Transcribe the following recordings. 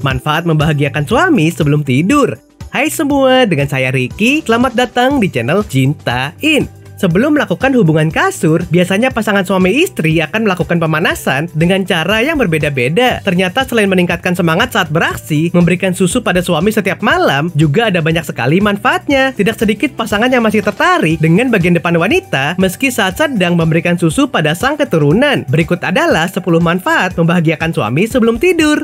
Manfaat membahagiakan suami sebelum tidur. Hai semua, dengan saya Ricky. Selamat datang di channel Cintain. Sebelum melakukan hubungan kasur, biasanya pasangan suami istri akan melakukan pemanasan dengan cara yang berbeda-beda. Ternyata selain meningkatkan semangat saat beraksi, memberikan susu pada suami setiap malam, juga ada banyak sekali manfaatnya. Tidak sedikit pasangan yang masih tertarik dengan bagian depan wanita, meski saat sedang memberikan susu pada sang keturunan. Berikut adalah 10 manfaat membahagiakan suami sebelum tidur.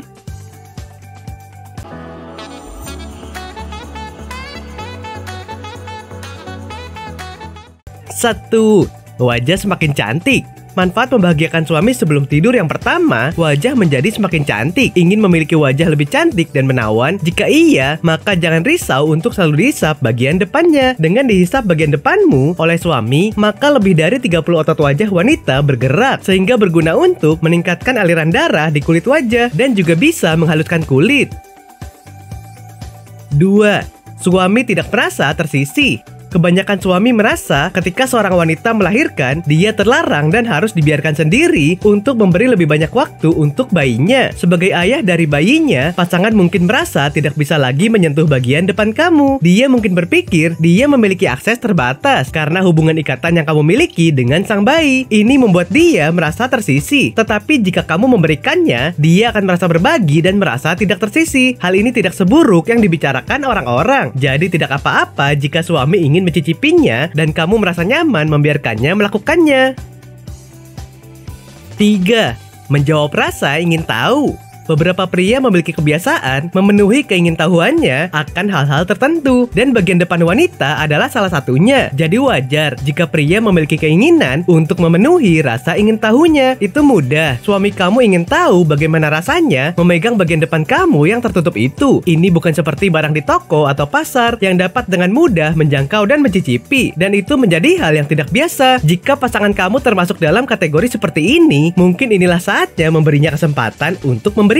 1. Wajah semakin cantik. Manfaat membahagiakan suami sebelum tidur yang pertama, wajah menjadi semakin cantik. Ingin memiliki wajah lebih cantik dan menawan? Jika iya, maka jangan risau untuk selalu dihisap bagian depannya. Dengan dihisap bagian depanmu oleh suami, maka lebih dari 30 otot wajah wanita bergerak, sehingga berguna untuk meningkatkan aliran darah di kulit wajah dan juga bisa menghaluskan kulit. 2. Suami tidak merasa tersisih. Kebanyakan suami merasa ketika seorang wanita melahirkan, dia terlarang dan harus dibiarkan sendiri untuk memberi lebih banyak waktu untuk bayinya. Sebagai ayah dari bayinya, pasangan mungkin merasa tidak bisa lagi menyentuh bagian depan kamu. Dia mungkin berpikir dia memiliki akses terbatas karena hubungan ikatan yang kamu miliki dengan sang bayi. Ini membuat dia merasa tersisih. Tetapi jika kamu memberikannya, dia akan merasa berbagi dan merasa tidak tersisih. Hal ini tidak seburuk yang dibicarakan orang-orang. Jadi tidak apa-apa jika suami ingin mencicipinya dan kamu merasa nyaman membiarkannya melakukannya. 3. Menjawab rasa ingin tahu. Beberapa pria memiliki kebiasaan memenuhi keingintahuannya akan hal-hal tertentu, dan bagian depan wanita adalah salah satunya. Jadi wajar jika pria memiliki keinginan untuk memenuhi rasa ingin tahunya. Itu mudah. Suami kamu ingin tahu bagaimana rasanya memegang bagian depan kamu yang tertutup itu. Ini bukan seperti barang di toko atau pasar yang dapat dengan mudah menjangkau dan mencicipi, dan itu menjadi hal yang tidak biasa. Jika pasangan kamu termasuk dalam kategori seperti ini, mungkin inilah saatnya memberinya kesempatan untuk memberinya. 4.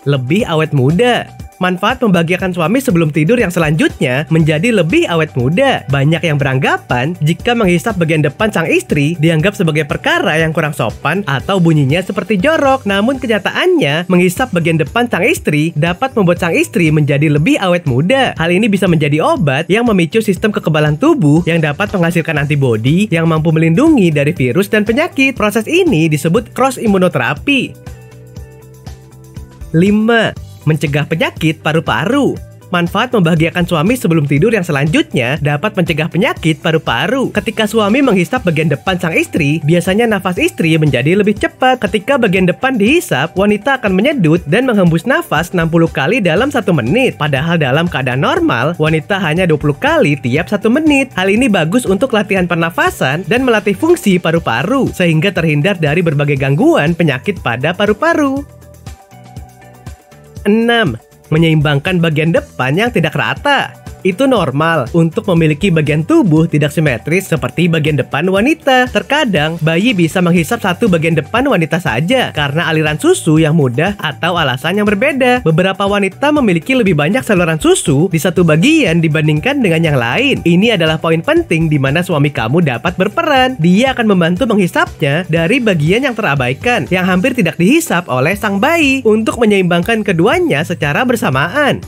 Lebih awet muda. Manfaat membahagiakan suami sebelum tidur yang selanjutnya menjadi lebih awet muda. Banyak yang beranggapan jika menghisap bagian depan sang istri dianggap sebagai perkara yang kurang sopan atau bunyinya seperti jorok. Namun kenyataannya, menghisap bagian depan sang istri dapat membuat sang istri menjadi lebih awet muda. Hal ini bisa menjadi obat yang memicu sistem kekebalan tubuh yang dapat menghasilkan antibodi yang mampu melindungi dari virus dan penyakit. Proses ini disebut cross immunotherapy. 5. Mencegah penyakit paru-paru. Manfaat membahagiakan suami sebelum tidur yang selanjutnya dapat mencegah penyakit paru-paru. Ketika suami menghisap bagian depan sang istri, biasanya nafas istri menjadi lebih cepat. Ketika bagian depan dihisap, wanita akan menyedut dan menghembus nafas 60 kali dalam 1 menit. Padahal dalam keadaan normal, wanita hanya 20 kali tiap 1 menit. Hal ini bagus untuk latihan pernafasan dan melatih fungsi paru-paru, sehingga terhindar dari berbagai gangguan penyakit pada paru-paru. 6. Menyeimbangkan bagian depan yang tidak rata. Itu normal untuk memiliki bagian tubuh tidak simetris seperti bagian depan wanita. Terkadang, bayi bisa menghisap satu bagian depan wanita saja karena aliran susu yang mudah atau alasan yang berbeda. Beberapa wanita memiliki lebih banyak saluran susu di satu bagian dibandingkan dengan yang lain. Ini adalah poin penting di mana suami kamu dapat berperan. Dia akan membantu menghisapnya dari bagian yang terabaikan, yang hampir tidak dihisap oleh sang bayi, untuk menyeimbangkan keduanya secara bersamaan.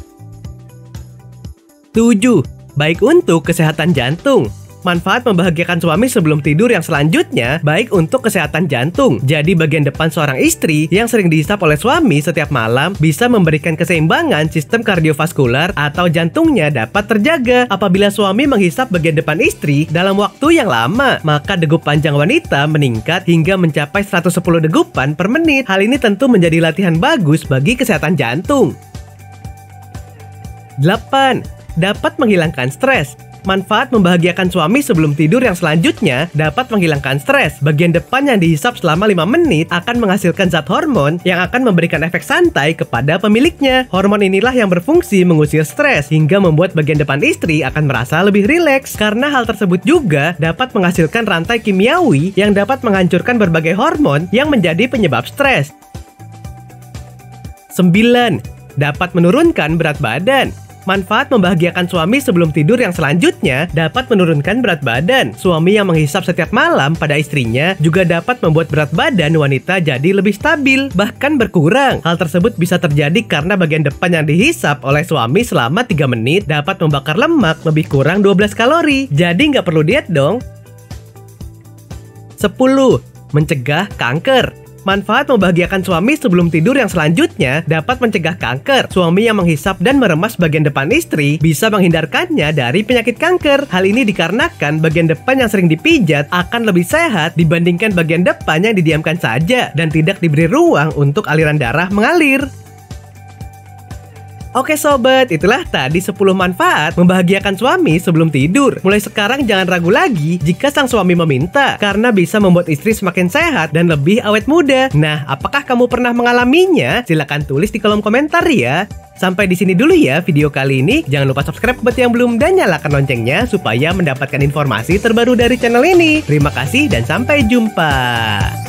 7. Baik untuk kesehatan jantung. Manfaat membahagiakan suami sebelum tidur yang selanjutnya baik untuk kesehatan jantung. Jadi bagian depan seorang istri yang sering dihisap oleh suami setiap malam bisa memberikan keseimbangan sistem kardiovaskular atau jantungnya dapat terjaga. Apabila suami menghisap bagian depan istri dalam waktu yang lama, maka degup panjang wanita meningkat hingga mencapai 110 degupan per menit. Hal ini tentu menjadi latihan bagus bagi kesehatan jantung. 8. Dapat menghilangkan stres. Manfaat membahagiakan suami sebelum tidur yang selanjutnya dapat menghilangkan stres. Bagian depan yang dihisap selama 5 menit akan menghasilkan zat hormon yang akan memberikan efek santai kepada pemiliknya. Hormon inilah yang berfungsi mengusir stres hingga membuat bagian depan istri akan merasa lebih rileks. Karena hal tersebut juga dapat menghasilkan rantai kimiawi yang dapat menghancurkan berbagai hormon yang menjadi penyebab stres. 9. Dapat menurunkan berat badan. Manfaat membahagiakan suami sebelum tidur yang selanjutnya dapat menurunkan berat badan. Suami yang menghisap setiap malam pada istrinya juga dapat membuat berat badan wanita jadi lebih stabil, bahkan berkurang. Hal tersebut bisa terjadi karena bagian depan yang dihisap oleh suami selama 3 menit dapat membakar lemak lebih kurang 12 kalori. Jadi nggak perlu diet dong. 10. Mencegah kanker. Manfaat membahagiakan suami sebelum tidur yang selanjutnya dapat mencegah kanker. Suami yang menghisap dan meremas bagian depan istri bisa menghindarkannya dari penyakit kanker. Hal ini dikarenakan bagian depan yang sering dipijat akan lebih sehat dibandingkan bagian depan yang didiamkan saja dan tidak diberi ruang untuk aliran darah mengalir. Oke sobat, itulah tadi 10 manfaat membahagiakan suami sebelum tidur. Mulai sekarang jangan ragu lagi jika sang suami meminta, karena bisa membuat istri semakin sehat dan lebih awet muda. Nah, apakah kamu pernah mengalaminya? Silahkan tulis di kolom komentar ya. Sampai di sini dulu ya video kali ini. Jangan lupa subscribe buat yang belum dan nyalakan loncengnya supaya mendapatkan informasi terbaru dari channel ini. Terima kasih dan sampai jumpa.